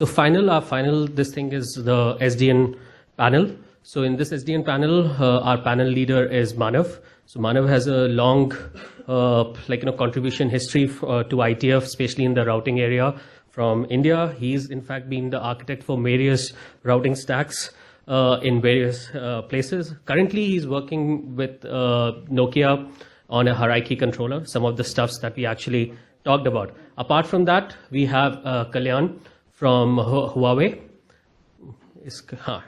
Our final, this thing is the SDN panel. So in this SDN panel, our panel leader is Manav. So Manav has a long, contribution history to ITF, especially in the routing area from India. He's in fact been the architect for various routing stacks in various places. Currently, he's working with Nokia on a hierarchy controller, some of the stuffs that we actually talked about. Apart from that, we have Kalyana from Huawei,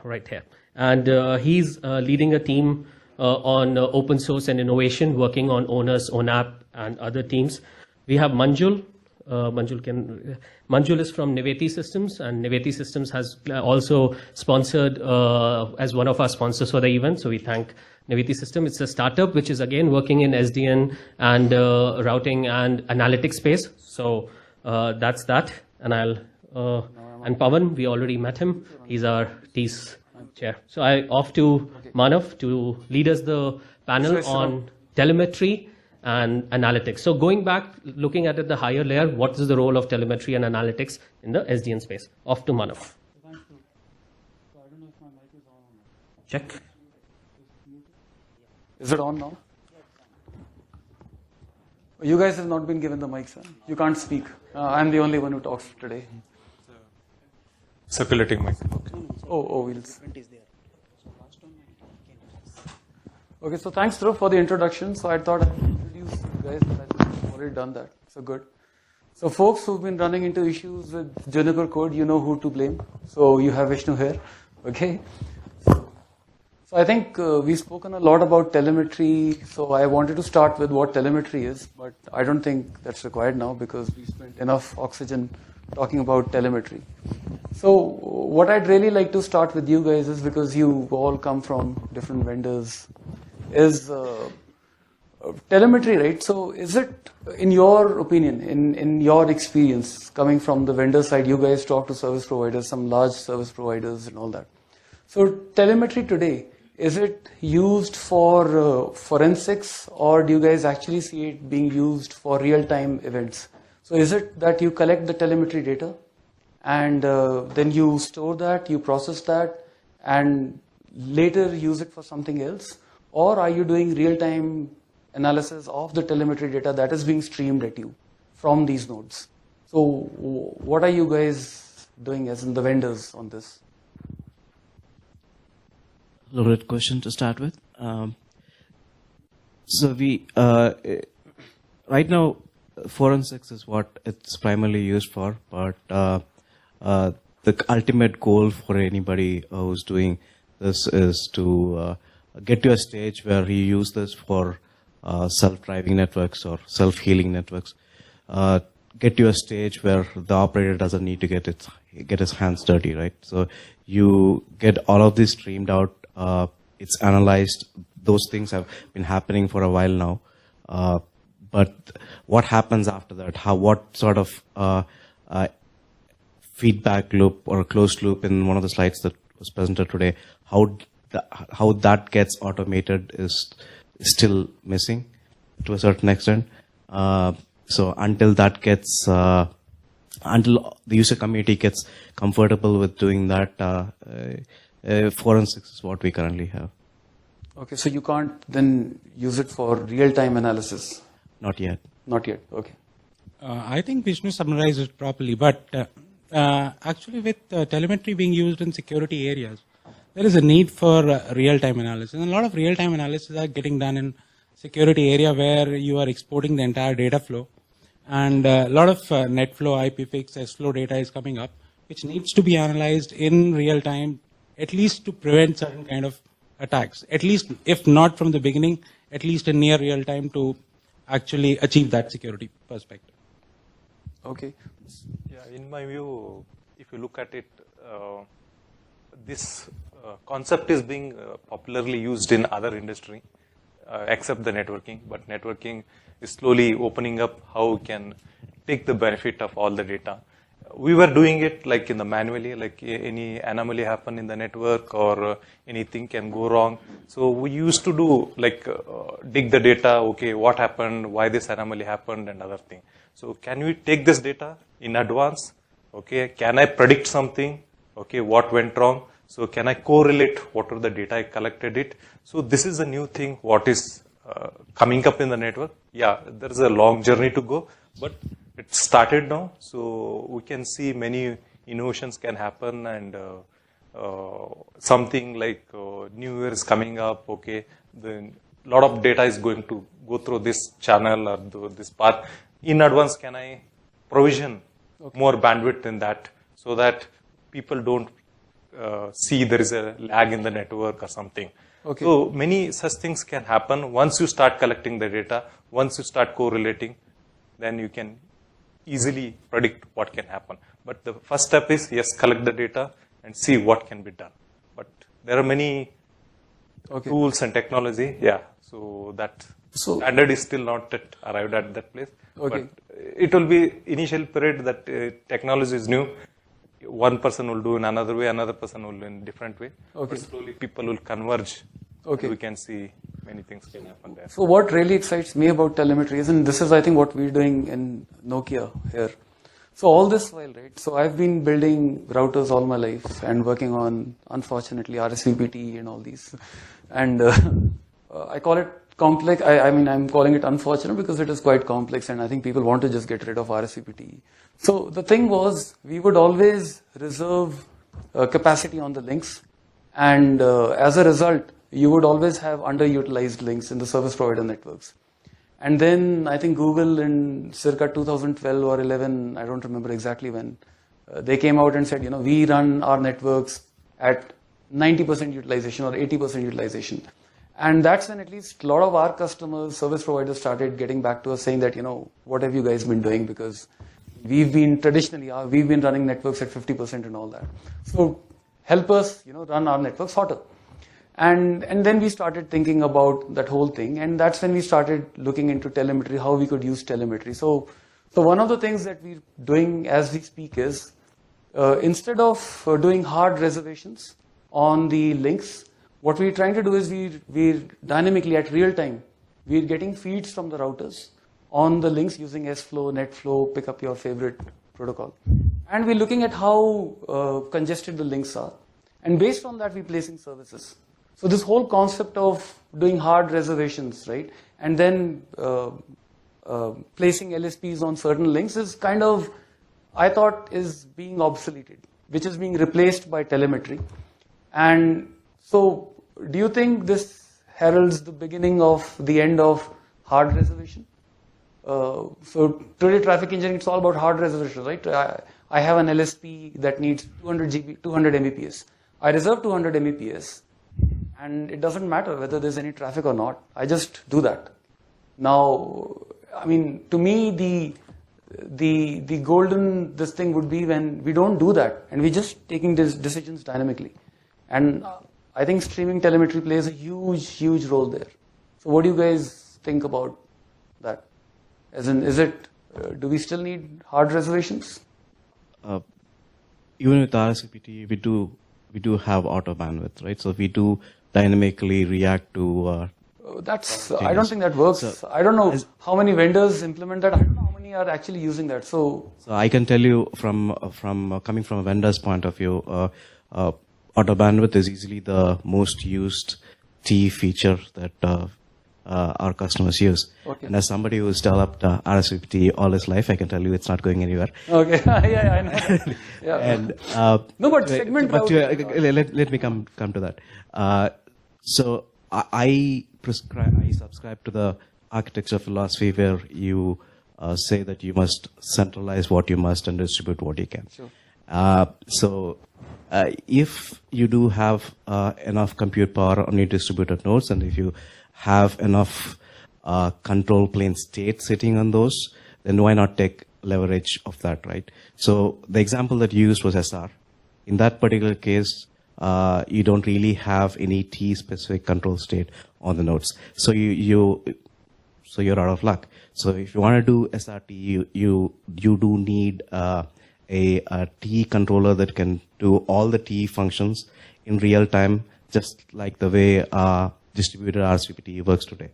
right here. And he's leading a team on open source and innovation, working on Owners, ONAP, and other teams. We have Manjul. Manjul is from Niveti Systems, and Niveti Systems has also sponsored as one of our sponsors for the event. So we thank Niveti System. It's a startup which is again working in SDN and routing and analytics space. So that's that. And and Pavan, we already met him. He's our TEAS chair. So I off to Manav to lead us the panel on telemetry and analytics. So going back, looking at it the higher layer, what is the role of telemetry and analytics in the SDN space? Off to Manav. Check. Is it on now? You guys have not been given the mics. Huh? You can't speak. I'm the only one who talks today. Circulating mic. Okay. Wheels. Okay, so thanks, Dhruv, for the introduction. So I thought I'd introduce you guys, but I've already done that. So good. So folks who've been running into issues with Juniper code, you know who to blame. So you have Vishnu here. Okay. So I think we've spoken a lot about telemetry. So I wanted to start with what telemetry is, but I don't think that's required now because we spent enough oxygen talking about telemetry. So what I'd really like to start with you guys is, because you all come from different vendors, is telemetry, right? So is it, in your opinion, in your experience, coming from the vendor side, you guys talk to service providers, some large service providers and all that. So telemetry today, is it used for forensics, or do you guys actually see it being used for real-time events? So is it that you collect the telemetry data and then you store that, you process that, and later use it for something else? Or are you doing real-time analysis of the telemetry data that is being streamed at you from these nodes? So what are you guys doing as in the vendors on this? Loaded question to start with. So we, right now, forensics is what it's primarily used for, but the ultimate goal for anybody who's doing this is to get to a stage where you use this for self-driving networks or self-healing networks. Get to a stage where the operator doesn't need to get his hands dirty, right? So you get all of this streamed out. It's analyzed. Those things have been happening for a while now. But what happens after that? What sort of feedback loop or closed loop in one of the slides that was presented today, how that gets automated is still missing to a certain extent. So until that gets, until the user community gets comfortable with doing that, forensics is what we currently have. Okay, so you can't then use it for real-time analysis? Not yet. Not yet, okay. I think Vishnu summarized it properly, but actually with telemetry being used in security areas, there is a need for real-time analysis. And a lot of real-time analysis are getting done in security area where you are exporting the entire data flow. And a lot of NetFlow, IPFix, SFlow data is coming up, which needs to be analyzed in real time, at least to prevent certain kind of attacks. At least, if not from the beginning, at least in near real time to actually achieve that security perspective. Okay. Yeah, in my view, if you look at it, this concept is being popularly used in other industry, except the networking. But networking is slowly opening up how we can take the benefit of all the data. We were doing it like in the manually, like any anomaly happen in the network or anything can go wrong. So we used to do like dig the data, okay, what happened, why this anomaly happened and other thing. So can we take this data in advance Okay, can I predict something? Okay, what went wrong? So can I correlate whatever the data I collected it? So this is a new thing what is coming up in the network. Yeah, there is a long journey to go, but it started now. So we can see many innovations can happen, and something like New Year is coming up. Okay, then lot of data is going to go through this channel or this path. In advance, can I provision more bandwidth in that so that people don't see there is a lag in the network or something. Okay. So many such things can happen once you start collecting the data, once you start correlating, then you can easily predict what can happen. But the first step is, yes, collect the data and see what can be done. But there are many tools and technology, so that standard is still not yet arrived at that place. Okay. But it will be initial period that technology is new. One person will do in another way, another person will do in different way. Okay. But slowly people will converge. Okay. We can see many things can happen there. So what really excites me about telemetry is, and this is I think what we're doing in Nokia here. So all this while, right? So I've been building routers all my life and working on, unfortunately, RSVPT and all these. And I call it complex. I mean, I'm calling it unfortunate because it is quite complex, and I think people want to just get rid of RSVPT. So the thing was, we would always reserve capacity on the links, and as a result, you would always have underutilized links in the service provider networks. And then I think Google in circa 2012 or 11, I don't remember exactly when, they came out and said, we run our networks at 90% utilization or 80% utilization. And that's when at least a lot of our customers, service providers started getting back to us saying that, what have you guys been doing? Because we've been running networks at 50% and all that. So help us, run our networks hotter. And then we started thinking about that whole thing, and that's when we started looking into telemetry, how we could use telemetry. So one of the things that we're doing as we speak is, instead of doing hard reservations on the links, what we're trying to do is we're dynamically at real time, we're getting feeds from the routers on the links using SFlow, NetFlow, pick up your favorite protocol. And we're looking at how congested the links are. And based on that, we're placing services. So this whole concept of doing hard reservations, right, and then placing LSPs on certain links is kind of, I thought, is being obsoleted, which is being replaced by telemetry. And so do you think this heralds the beginning of the end of hard reservation? So today traffic engineering, it's all about hard reservation, right? I have an LSP that needs 200 Mbps. I reserve 200 Mbps. And it doesn't matter whether there's any traffic or not. I just do that. Now, I mean, to me, the golden this thing would be when we don't do that and we're just taking these decisions dynamically. And I think streaming telemetry plays a huge role there. So what do you guys think about that? As in, do we still need hard reservations? Even with RSVPT, we do have auto bandwidth, right? So we do dynamically react to. I don't think that works. So, I don't know how many vendors implement that. I don't know how many are actually using that. So I can tell you from coming from a vendor's point of view, auto bandwidth is easily the most used T feature that our customers use. Okay. And as somebody who's developed RSVPT all his life, I can tell you it's not going anywhere. Okay, yeah, I know. Yeah. And no, but segment. But let me come to that. So I subscribe to the architecture philosophy where you say that you must centralize what you must and distribute what you can. Sure. So if you do have enough compute power on your distributed nodes, and if you have enough control plane state sitting on those, then why not take leverage of that, right? So the example that you used was SR. In that particular case, you don't really have any T-specific control state on the nodes. So you're out of luck. So if you want to do SRT, you do need a T controller that can do all the T functions in real time, just like the way distributed RSVPT works today.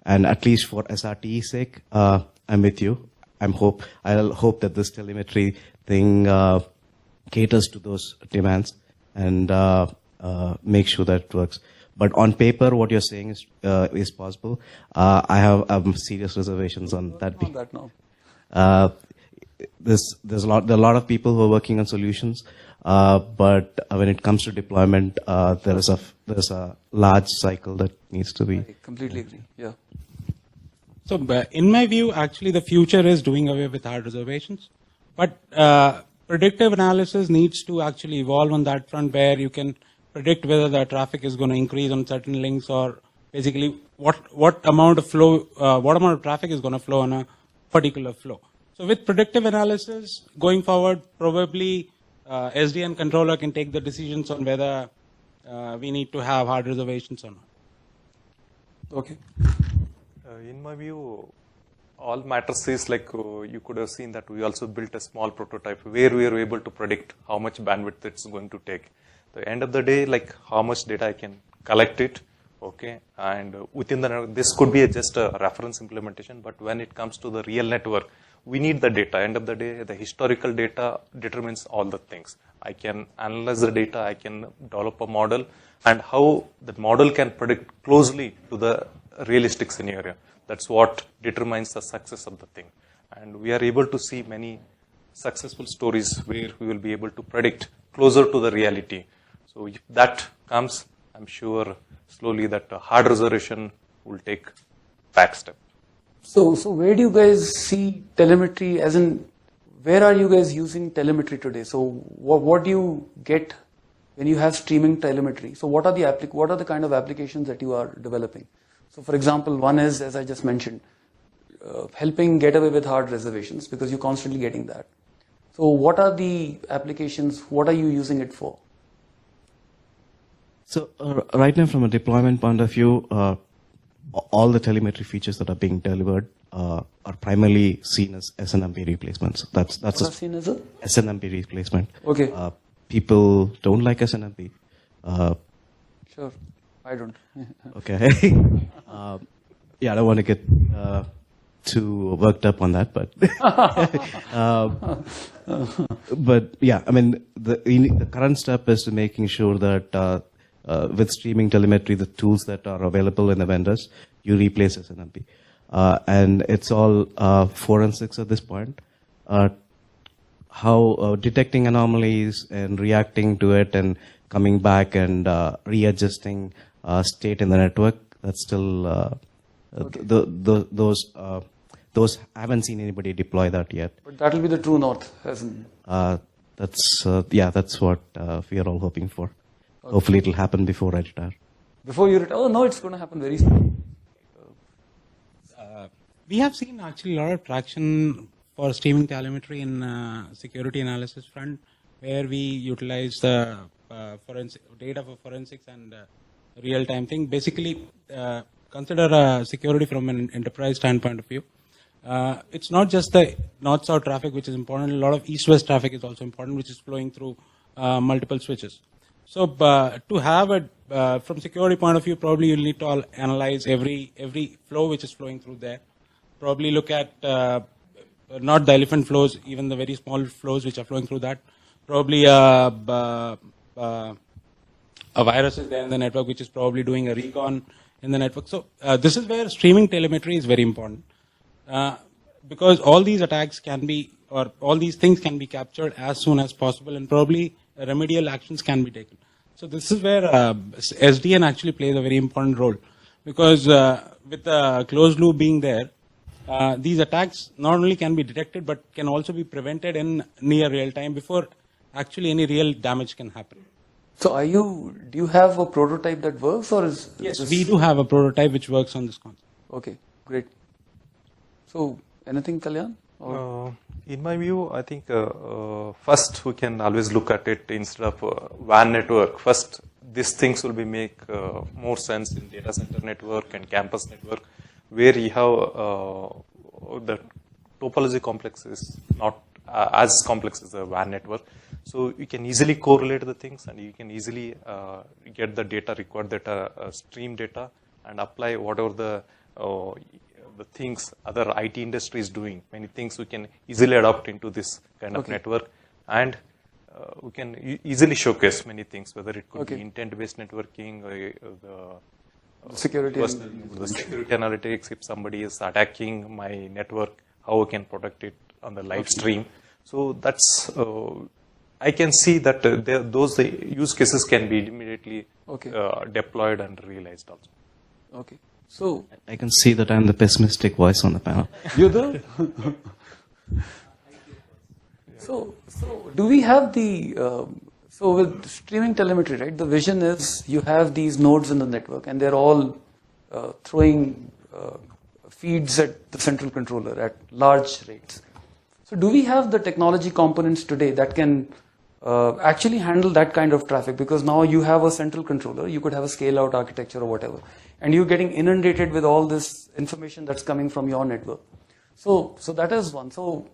And at least for SRT's sake, I'm with you. I'll hope that this telemetry thing caters to those demands and make sure that it works. But on paper, what you're saying is possible. I have serious reservations on that. On that now. There are a lot of people who are working on solutions, but when it comes to deployment, there's a large cycle that needs to be. I completely agree. Yeah. So, in my view, actually, the future is doing away with hard reservations. But predictive analysis needs to actually evolve on that front, where you can predict whether the traffic is going to increase on certain links, or basically what amount of flow, what amount of traffic is going to flow on a particular flow. So, with predictive analysis going forward, probably SDN controller can take the decisions on whether we need to have hard reservations or not. Okay. In my view, all matters is like you could have seen that we also built a small prototype where we are able to predict how much bandwidth it's going to take. The end of the day, like how much data I can collect it, okay, and within the this could be just a reference implementation, but when it comes to the real network, we need the data. End of the day, the historical data determines all the things. I can analyze the data, I can develop a model, and how the model can predict closely to the realistic scenario. That's what determines the success of the thing. And we are able to see many successful stories where we will be able to predict closer to the reality. So if that comes, I'm sure slowly that hard reservation will take back step. So where do you guys see telemetry, as in, where are you guys using telemetry today? So what do you get when you have streaming telemetry? So what are the kind of applications that you are developing? So for example, one is, as I just mentioned, helping get away with hard reservations, because you're constantly getting that. So what are the applications? What are you using it for? So right now, from a deployment point of view, all the telemetry features that are being delivered are primarily seen as SNMP replacements. That's Seen as a SNMP replacement. Okay. People don't like SNMP. Sure, I don't. Okay. Yeah, I don't want to get too worked up on that, but but yeah, I mean, the current step is to making sure that with streaming telemetry, the tools that are available in the vendors, you replace SNMP. And it's all forensics at this point. How detecting anomalies and reacting to it and coming back and readjusting state in the network, that's still those I haven't seen anybody deploy that yet. But that will be the true north, as in. That's what we are all hoping for. Okay. Hopefully it will happen before I retire. Before you retire? Oh no, it's going to happen very soon. We have seen actually a lot of traction for streaming telemetry in security analysis front, where we utilize the data for forensics and real-time thing. Basically, consider security from an enterprise standpoint of view. It's not just the north-south traffic which is important. A lot of east-west traffic is also important, which is flowing through multiple switches. So to have a from security point of view, probably you'll need to analyze every flow which is flowing through there. Probably look at not the elephant flows, even the very small flows which are flowing through that. Probably a virus is there in the network which is probably doing a recon in the network. So this is where streaming telemetry is very important, because all these attacks can be, or all these things can be captured as soon as possible, and probably remedial actions can be taken. So this is where SDN actually plays a very important role, because with the closed loop being there, these attacks not only can be detected but can also be prevented in near real time before actually any real damage can happen. So do you have a prototype that works, or is yes, we do have a prototype which works on this concept. Okay, great. So anything, Kalyan? In my view, I think first we can always look at it instead of WAN network. First, these things will make more sense in data center network and campus network, where you have the topology complex is not as complex as the WAN network. So you can easily correlate the things, and you can easily get the data, required data, stream data, and apply whatever the the things other IT industry is doing. Many things we can easily adopt into this kind of network, and we can easily showcase many things, whether it could be intent-based networking or the security analytics. If somebody is attacking my network, how we can protect it on the live stream. So that's I can see that those use cases can be immediately deployed and realized also. Okay. So I can see that I'm the pessimistic voice on the panel. You do? So do we have the, so with streaming telemetry, right, the vision is you have these nodes in the network and they're all throwing feeds at the central controller at large rates. So do we have the technology components today that can actually handle that kind of traffic? Because now you have a central controller, you could have a scale out architecture or whatever, and you're getting inundated with all this information that's coming from your network. So that is one. So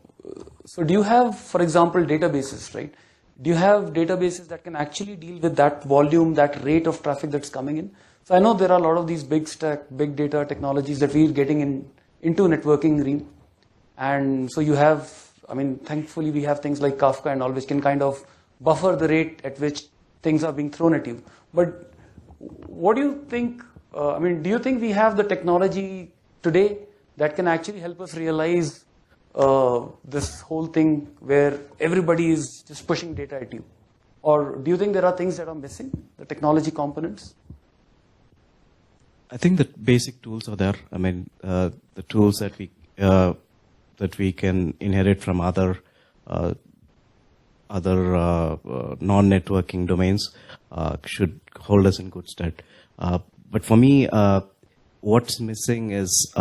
do you have, for example, databases, right? Do you have databases that can actually deal with that volume, that rate of traffic that's coming in? So I know there are a lot of these big data technologies that we're getting into networking realm. And so you have, I mean, thankfully we have things like Kafka and all, which can kind of buffer the rate at which things are being thrown at you. But what do you think, I mean, do you think we have the technology today that can actually help us realize this whole thing where everybody is just pushing data at you? Or do you think there are things that are missing, the technology components? I think the basic tools are there. I mean, the tools that we can inherit from other non-networking domains should hold us in good stead. But for me, what's missing is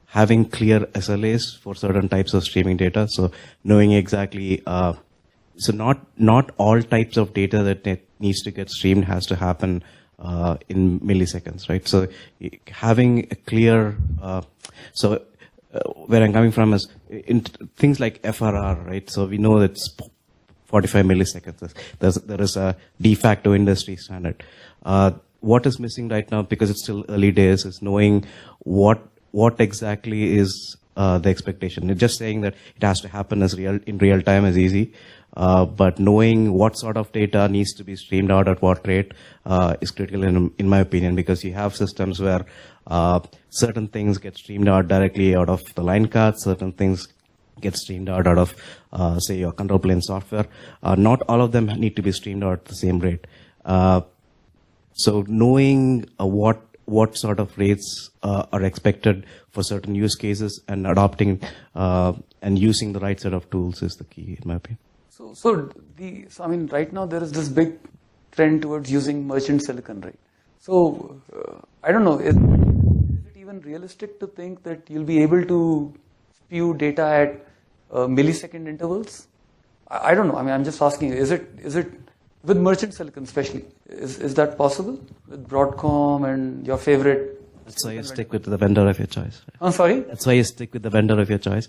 having clear SLAs for certain types of streaming data. So knowing exactly, so not all types of data that needs to get streamed has to happen in milliseconds, right? So having a clear, where I'm coming from is in things like FRR, right? So we know it's 45 milliseconds. There is a de facto industry standard. What is missing right now, because it's still early days, is knowing what exactly is the expectation. Just saying that it has to happen in real time is easy, but knowing what sort of data needs to be streamed out at what rate is critical in my opinion, because you have systems where certain things get streamed out directly out of the line cards, certain things get streamed out of, say, your control plane software. Not all of them need to be streamed out at the same rate. So knowing what sort of rates are expected for certain use cases and adopting and using the right set of tools is the key, in my opinion. So I mean, right now there is this big trend towards using merchant silicon, right? So I don't know, is it even realistic to think that you'll be able to spew data at millisecond intervals? I don't know. I mean, I'm just asking you, is it with merchant silicon especially, is that possible with Broadcom and your favorite? That's why you stick with the vendor of your choice. I'm sorry? That's why you stick with the vendor of your choice.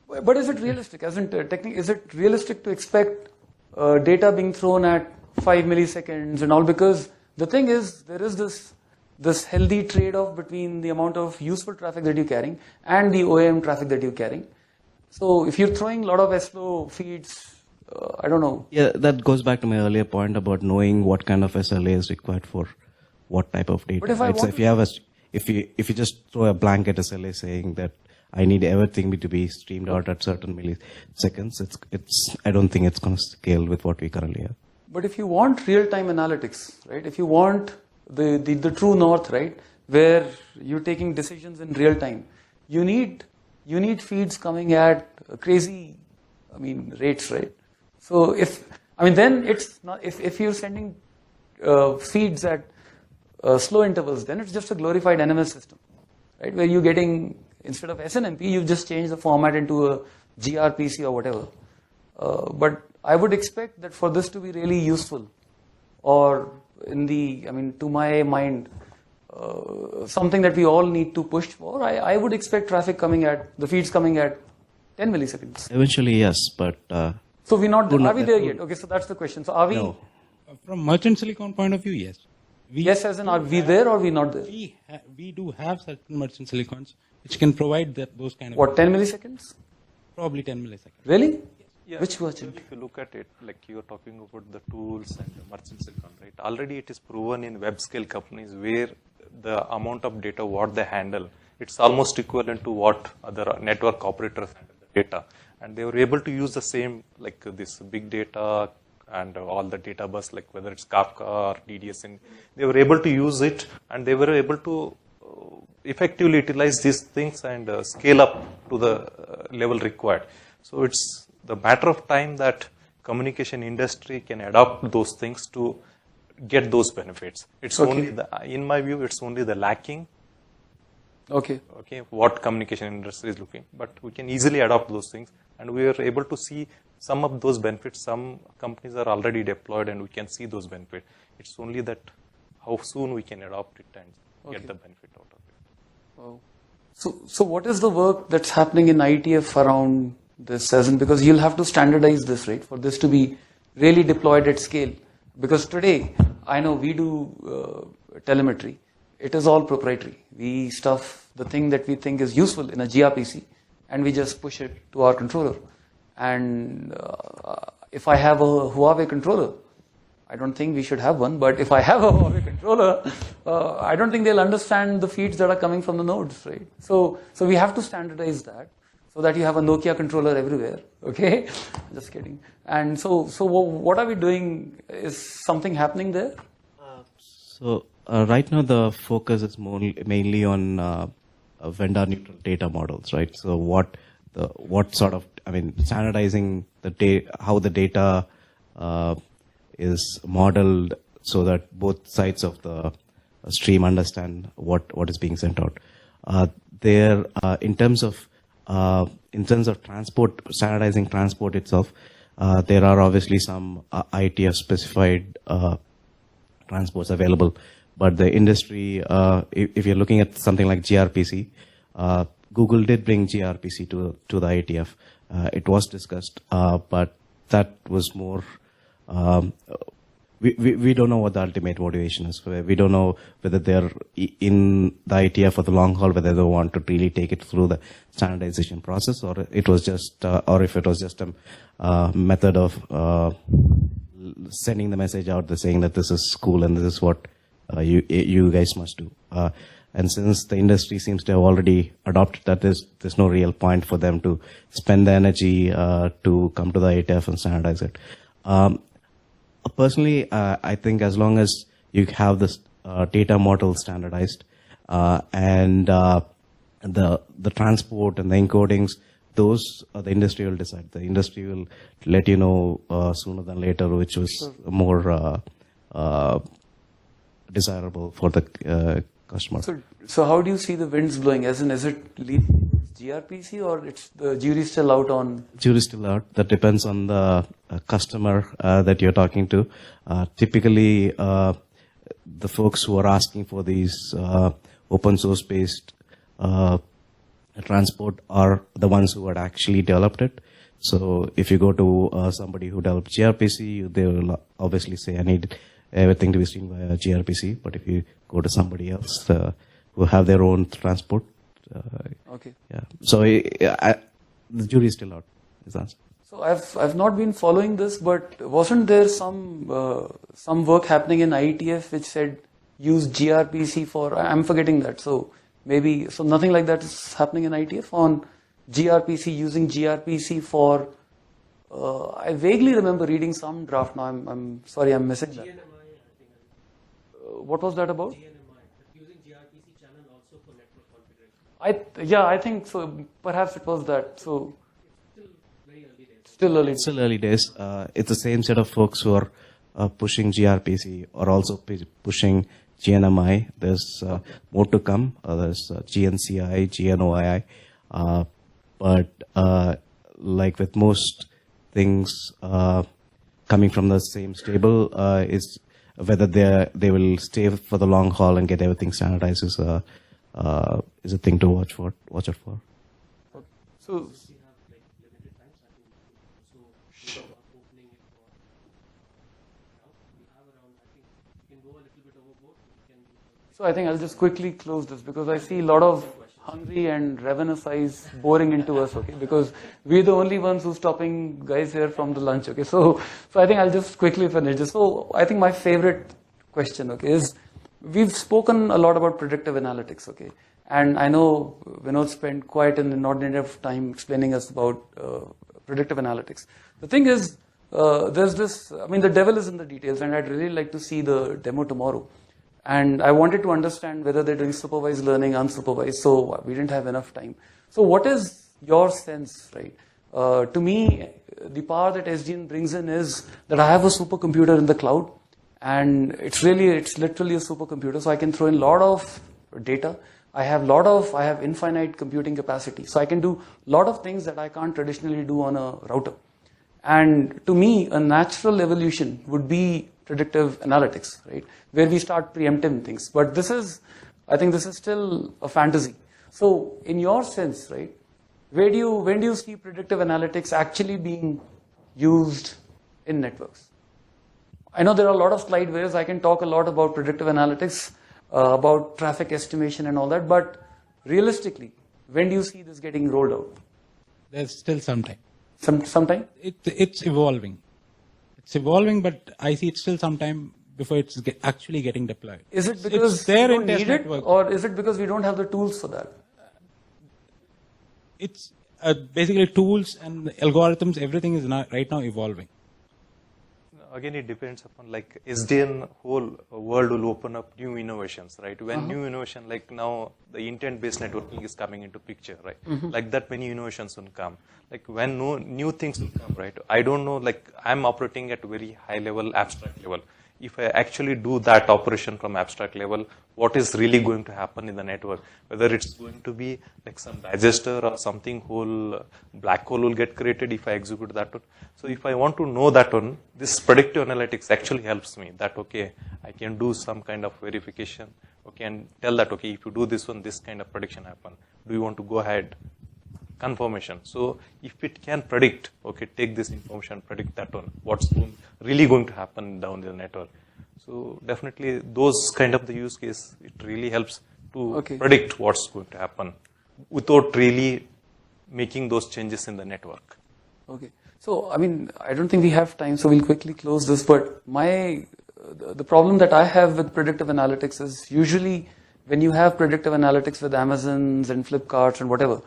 But is it realistic? Is it realistic to expect data being thrown at 5 milliseconds and all? Because the thing is, there is this healthy trade-off between the amount of useful traffic that you're carrying and the OEM traffic that you're carrying. So if you're throwing a lot of SLO feeds, I don't know. Yeah, that goes back to my earlier point about knowing what kind of SLA is required for what type of data. But if you just throw a blanket SLA saying that I need everything to be streamed out at certain milliseconds, I don't think it's going to scale with what we currently have. But if you want real-time analytics, right? If you want the true north, right, where you're taking decisions in real time, you need feeds coming at crazy, rates, right? So then it's not, if you're sending feeds at slow intervals, then it's just a glorified NMS system, right? Where you're getting, instead of SNMP, you've just changed the format into a gRPC or whatever. But I would expect that for this to be really useful, or to my mind, something that we all need to push for, I would expect the feeds coming at 10 milliseconds. Eventually, yes, but... So are we there yet? Okay, so that's the question. So are we... No. From merchant silicon point of view, yes. Yes, as in, are we there or we not there? We do have certain merchant silicons which can provide those kind of. What, 10 milliseconds? Probably 10 milliseconds. Really? Yeah, Which version? If you look at it, like you're talking about the tools and the merchant silicon, right? Already it is proven in web scale companies where the amount of data what they handle, it's almost equivalent to what other network operators handle the data. And they were able to use the same, like this big data and all the data bus, like whether it's Kafka or DDS, they were able to use it and they were able to effectively utilize these things and scale up to the level required. So it's the matter of time that communication industry can adopt those things to get those benefits. It's only in my view, it's only the lacking. Okay. Okay, what communication industry is looking, but we can easily adopt those things, and we are able to see some of those benefits. Some companies are already deployed, and we can see those benefits. It's only that how soon we can adopt it and get the benefit out of it. Wow. So what is the work that's happening in IETF around this? As in, because you'll have to standardize this, right, for this to be really deployed at scale. Because today, I know we do telemetry. It is all proprietary. We stuff the thing that we think is useful in a gRPC, and we just push it to our controller. And if I have a Huawei controller, I don't think we should have one, but if I have a Huawei controller, I don't think they'll understand the feeds that are coming from the nodes, right? So we have to standardize that so that you have a Nokia controller everywhere, okay? Just kidding. And so what are we doing? Is something happening there? Right now the focus is mainly on vendor neutral data models, right? So what sort of, standardizing how the data is modeled so that both sides of the stream understand what is being sent out. In terms of transport, standardizing transport itself, there are obviously some IETF specified transports available, but the industry, if you're looking at something like gRPC, Google did bring gRPC to the IETF. It was discussed, but that was more. We don't know what the ultimate motivation is. We don't know whether they're in the IETF for the long haul, whether they want to really take it through the standardization process, or it was just, or if it was just a method of sending the message out, saying that this is cool and this is what you guys must do. And since the industry seems to have already adopted that, there's no real point for them to spend the energy to come to the IETF and standardize it. Personally, I think as long as you have this data model standardized and the transport and the encodings, those the industry will decide. The industry will let you know sooner than later, which was more desirable for the customer. So how do you see the winds blowing? As in, is it leading towards gRPC, or it's the jury's still out on? Jury's still out. That depends on the customer that you're talking to. Typically, the folks who are asking for these open source based transport are the ones who had actually developed it. So if you go to somebody who developed gRPC, they will obviously say, I need everything to be seen via gRPC. But if you go to somebody else who have their own transport, okay. Yeah. So the jury is still out. Is answer. So I've not been following this, but wasn't there some work happening in IETF which said use gRPC for? I'm forgetting that. So maybe nothing like that is happening in IETF on gRPC, using gRPC for. I vaguely remember reading some draft. Now I'm sorry, I'm missing that. What was that about? Using gRPC channel also for network configuration. I think so. Perhaps it was that. So Still very early days. still early. Still early days. It's the same set of folks who are pushing gRPC or also pushing GNMI. There's more to come. There's GNCI, GNOI. But like with most things coming from the same stable, is whether they will stay for the long haul and get everything standardized is a thing to watch out for. So So I think I'll just quickly close this because I see a lot of hungry and ravenous eyes boring into us, okay? Because we're the only ones who's stopping guys here from the lunch, okay? So I think I'll just quickly finish this. So I think my favorite question, okay, is we've spoken a lot about predictive analytics, okay? And I know Vinod spent quite an inordinate of time explaining us about predictive analytics. The thing is, there's this, I mean, the devil is in the details, and I'd really like to see the demo tomorrow. And I wanted to understand whether they're doing supervised learning, unsupervised, so we didn't have enough time. So what is your sense, right? To me, the power that SDN brings in is that I have a supercomputer in the cloud, and it's literally a supercomputer, so I can throw in a lot of data. I have infinite computing capacity, so I can do a lot of things that I can't traditionally do on a router. And to me, a natural evolution would be predictive analytics, right? Where we start preempting things. But I think this is still a fantasy. So in your sense, right, when do you see predictive analytics actually being used in networks? I know there are a lot of slide whereas I can talk a lot about predictive analytics, about traffic estimation and all that, but realistically, when do you see this getting rolled out? There's still some time. Some time? It's evolving. It's evolving, but I see it's still some time before it's actually getting deployed. Is it because we don't need it, or is it because we don't have the tools for that? It's basically tools and algorithms, everything is right now evolving. Again, it depends upon like SDN whole world will open up new innovations, right? When new innovation, like now the intent-based networking is coming into picture, right? Like that many innovations will come. Like when new things will come, right? I don't know, like I'm operating at very high level, abstract level. If I actually do that operation from abstract level, what is really going to happen in the network? Whether it's going to be like some digester or something whole black hole will get created if I execute that one. So if I want to know that one, this predictive analytics actually helps me that, okay, I can do some kind of verification, okay, and tell that, okay, if you do this one, this kind of prediction happen. Do you want to go ahead? Confirmation. So if it can predict, okay, take this information, predict that one, what's really going to happen down the network. So definitely those kind of the use case, it really helps to predict what's going to happen without really making those changes in the network. Okay. So, I mean, I don't think we have time, so we'll quickly close this, but the problem that I have with predictive analytics is usually when you have predictive analytics with Amazons and Flipkarts and whatever,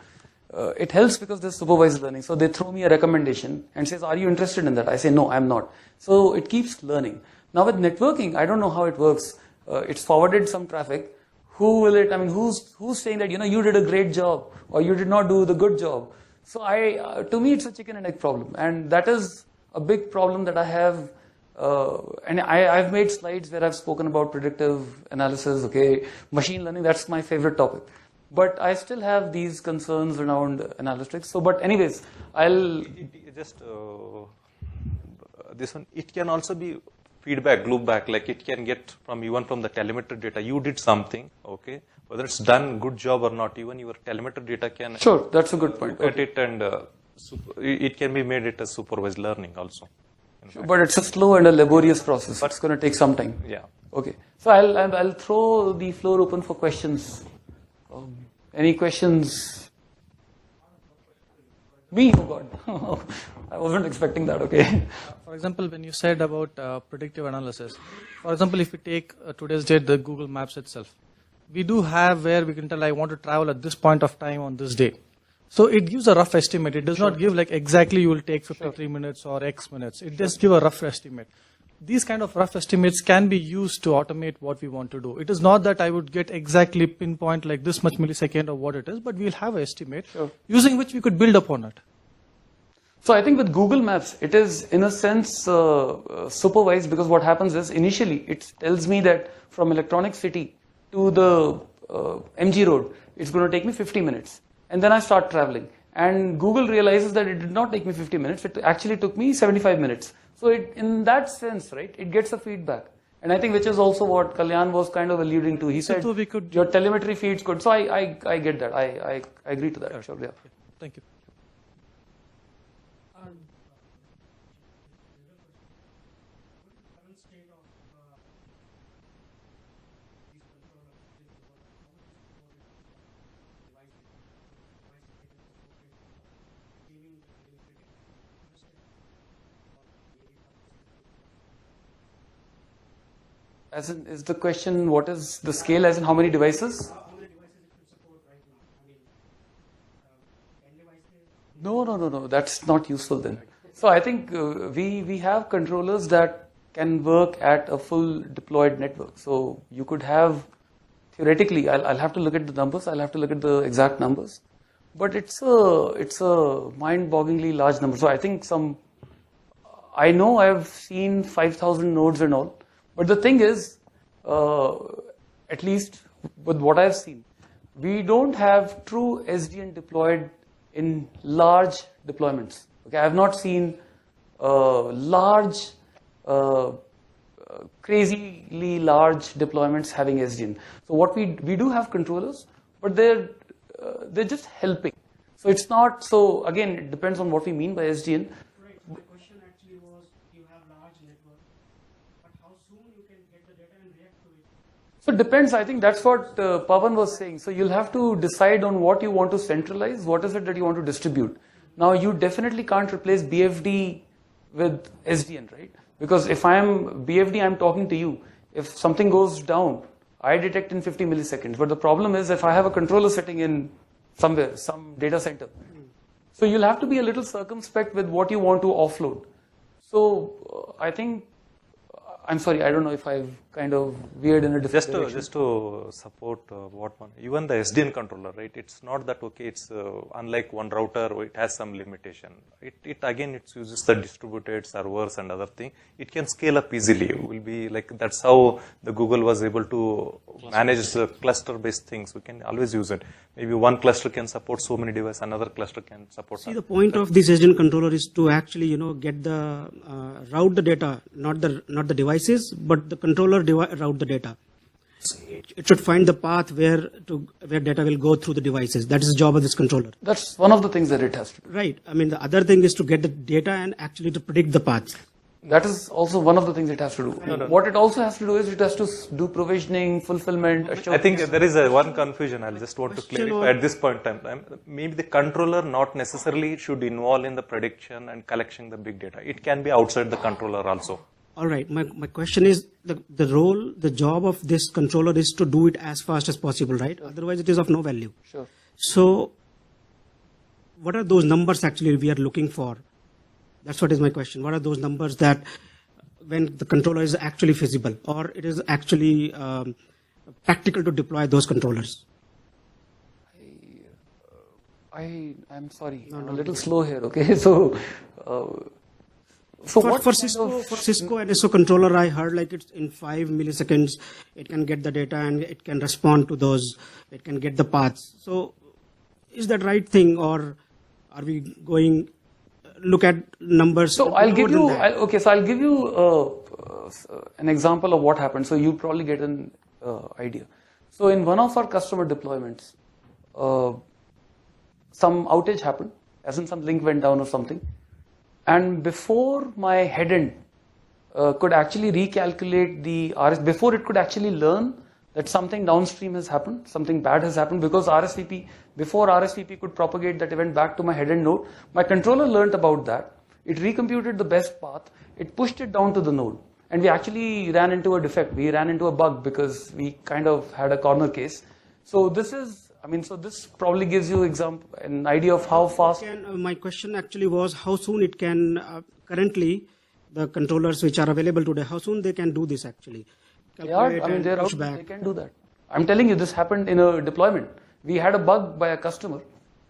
it helps because there's supervised learning. So they throw me a recommendation and says, are you interested in that? I say, no, I'm not. So it keeps learning. Now with networking, I don't know how it works. It's forwarded some traffic. Who will it, I mean, who's saying that, you did a great job or you did not do the good job? So to me, it's a chicken and egg problem. And that is a big problem that I have. And I've made slides where I've spoken about predictive analysis, okay, machine learning, that's my favorite topic. But I still have these concerns around analytics. So, but anyways, this one, it can also be feedback, loop back, like it can get even from the telemetry data. You did something, okay, whether it's done good job or not, even your telemetry data can. Sure, that's a good point. At it and it can be made it as supervised learning also. Sure, but it's a slow and a laborious process. It's going to take some time. Yeah. Okay. So I'll throw the floor open for questions. Any questions? Me? Oh God. I wasn't expecting that. Okay. For example, when you said about predictive analysis, for example, if we take today's date, the Google Maps itself, we do have where we can tell I want to travel at this point of time on this day. So it gives a rough estimate. It does not give like exactly you will take 53 minutes or X minutes. It just gives a rough estimate. These kind of rough estimates can be used to automate what we want to do. It is not that I would get exactly pinpoint like this much millisecond or what it is, but we'll have an estimate using which we could build upon it. So I think with Google Maps, it is in a sense supervised, because what happens is initially it tells me that from Electronic City to the MG Road, it's going to take me 50 minutes. And then I start traveling. And Google realizes that it did not take me 50 minutes. It actually took me 75 minutes. So in that sense, right, it gets a feedback. And I think which is also what Kalyana was kind of alluding to. He said your telemetry feeds good. So I get that. I agree to that. Sure, yeah. Thank you. As in, is the question, what is the scale as in how many devices? No, that's not useful then. So I think we have controllers that can work at a full deployed network. So you could have, theoretically, I'll have to look at the numbers, I'll have to look at the exact numbers, but it's a mind-bogglingly large number. So I think I know I've seen 5,000 nodes and all, but the thing is, at least with what I've seen, we don't have true SDN deployed in large deployments. Okay, I have not seen large, crazily large deployments having SDN. So what we do have controllers, but they're just helping. So it's not, so again, it depends on what we mean by SDN. Right. My question actually was, you have large network, but how soon you can get the data and react to it? So it depends. I think that's what Pavan was saying. So you'll have to decide on what you want to centralize, what is it that you want to distribute. Now you definitely can't replace BFD with SDN, right? Because if I'm BFD, I'm talking to you. If something goes down, I detect in 50 milliseconds. But the problem is if I have a controller sitting in somewhere, some data center. So you'll have to be a little circumspect with what you want to offload. So I think, I'm sorry, I don't know if I've kind of veered in a different direction. Just to support what one, even the SDN controller, right? It's not that okay. It's unlike one router, it has some limitation. It again, it uses the distributed servers and other thing. It can scale up easily. It will be like that's how the Google was able to manage the cluster-based things. We can always use it. Maybe one cluster can support so many devices, another cluster can support. See, the point of this SDN controller is to actually, get the route the data, not the devices, but the controller route the data. It should find the path where data will go through the devices. That is the job of this controller. That's one of the things that it has to do. Right. I mean, the other thing is to get the data and actually to predict the paths. That is also one of the things it has to do. What it also has to do is it has to do provisioning, fulfillment, assurance. I think there is one confusion. I just want to clarify at this point in time. Maybe the controller not necessarily should involve in the prediction and collection the big data. It can be outside the controller also. All right. My question is the job of this controller is to do it as fast as possible, right? Otherwise, it is of no value. Sure. So, what are those numbers actually we are looking for? That's what is my question. What are those numbers that when the controller is actually feasible or it is actually practical to deploy those controllers? I'm sorry. I'm a little slow here. Okay. So for Cisco and SO controller, I heard like it's in 5 milliseconds, it can get the data and it can respond to those, it can get the paths. So is that right thing, or are we going look at numbers? So I'll give you, an example of what happened. So you'll probably get an idea. So in one of our customer deployments, some outage happened, as in some link went down or something. And before my head end could actually recalculate the RS, before it could actually learn that something downstream has happened, something bad has happened, because before RSVP could propagate that event back to my head end node, my controller learned about that. It recomputed the best path. It pushed it down to the node. And we actually ran into a defect. We ran into a bug because we kind of had a corner case. So this is, so this probably gives you an idea of how fast. My question actually was how soon it can, currently, the controllers which are available today, how soon they can do this actually? They can do that. I'm telling you, this happened in a deployment. We had a bug by a customer,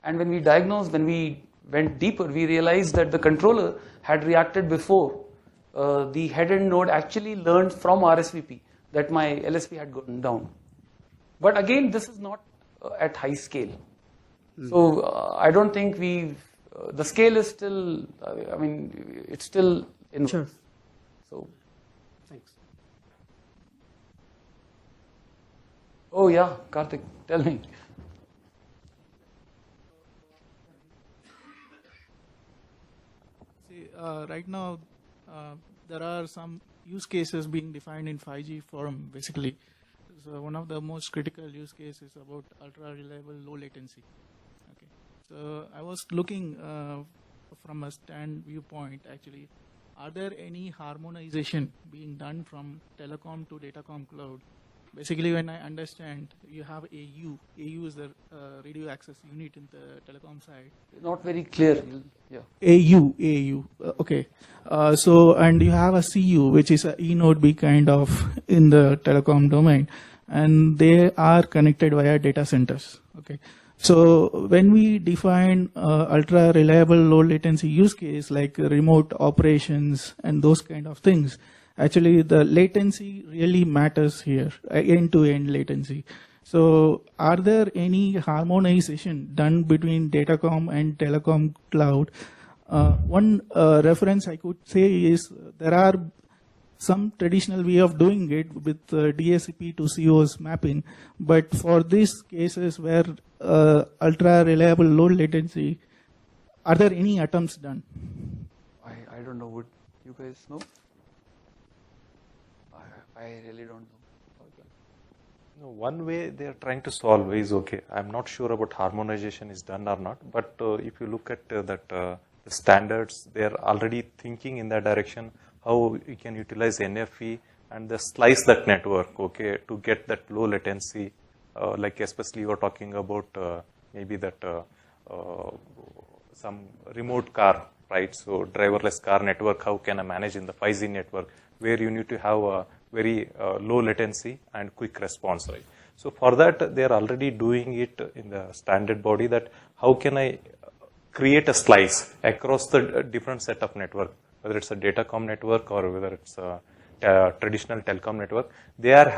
and when we diagnosed, when we went deeper, we realized that the controller had reacted before the head-end node actually learned from RSVP that my LSP had gone down. But again, this is not at high scale. So I don't think the scale is still, it's still in. Sure. So, thanks. Oh yeah, Karthik, tell me. See, right now, there are some use cases being defined in 5G forum, basically. So one of the most critical use cases about ultra reliable low latency. Okay. So I was looking from a stand viewpoint, actually. are there any harmonization being done from telecom to datacom cloud? Basically, when I understand, you have AU. AU is the radio access unit in the telecom side. Not very clear. Yeah. AU. Okay. And you have a CU, which is a E node B kind of in the telecom domain, and they are connected via data centers. Okay. So when we define ultra reliable low latency use case like remote operations and those kind of things, actually the latency really matters here, end-to-end latency. So are there any harmonization done between datacom and telecom cloud? One reference I could say is there are some traditional way of doing it with DSCP to COS mapping, but for these cases where ultra reliable low latency, are there any attempts done? I don't know. Would you guys know? I really don't know. No, one way they are trying to solve is okay. I'm not sure about harmonization is done or not, but if you look at the standards, they are already thinking in that direction. How you can utilize NFV and slice that network, okay, to get that low latency. Like especially you are talking about maybe that some remote car, right? So driverless car network, how can I manage in the 5G network where you need to have a very low latency and quick response, right? So for that, they are already doing it in the standard body that how can I create a slice across the different set of network, whether it's a datacom network or whether it's a traditional telecom network. They are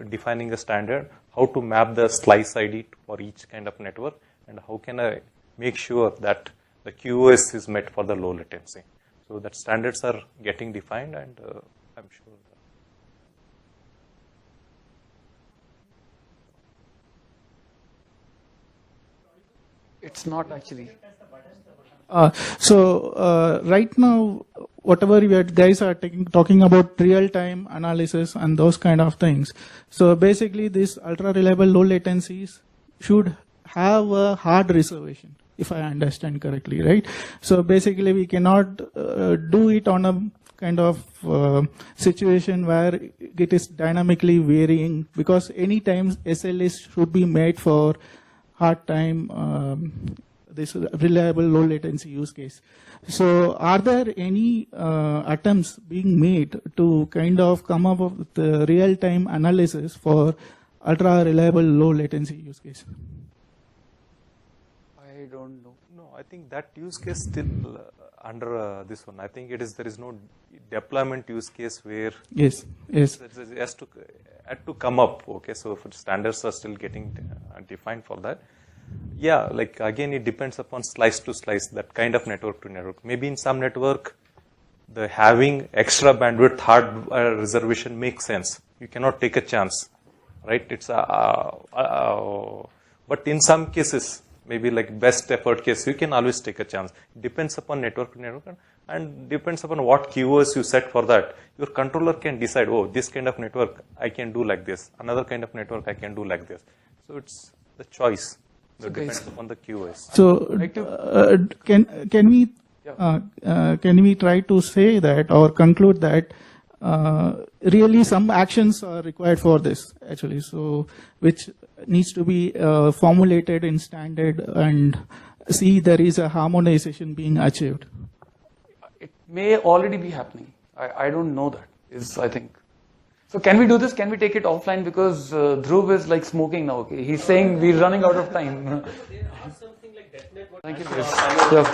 defining a standard how to map the slice ID for each kind of network and how can I make sure that the QoS is met for the low latency. So that standards are getting defined, and I'm sure. It's not actually. Right now, whatever you guys are talking about real-time analysis and those kind of things. So basically, these ultra-reliable low latencies should have a hard reservation, if I understand correctly, right? So basically, we cannot do it on a kind of situation where it is dynamically varying, because any time SLAs should be made for hard time this reliable low latency use case. So are there any attempts being made to kind of come up with the real-time analysis for ultra reliable low latency use case? I don't know. No, I think that use case still under this one. I think there is no deployment use case where yes it has to come up. Okay, so for standards are still getting defined for that. Yeah, like again, it depends upon slice to slice, that kind of network to network. Maybe in some network, the having extra bandwidth hard reservation makes sense. You cannot take a chance, right? It's but in some cases, maybe like best effort case, you can always take a chance. It depends upon network to network and depends upon what QoS you set for that. Your controller can decide, oh, this kind of network I can do like this. Another kind of network I can do like this. So it's the choice. That depends upon the QoS. So can we try to say that or conclude that really some actions are required for this actually? So which needs to be formulated in standard and see there is a harmonization being achieved. It may already be happening. I don't know that. I think. So can we do this? Can we take it offline? Because Dhruv is like smoking now. Okay, he's saying we're running out of time. Thank you. Yeah.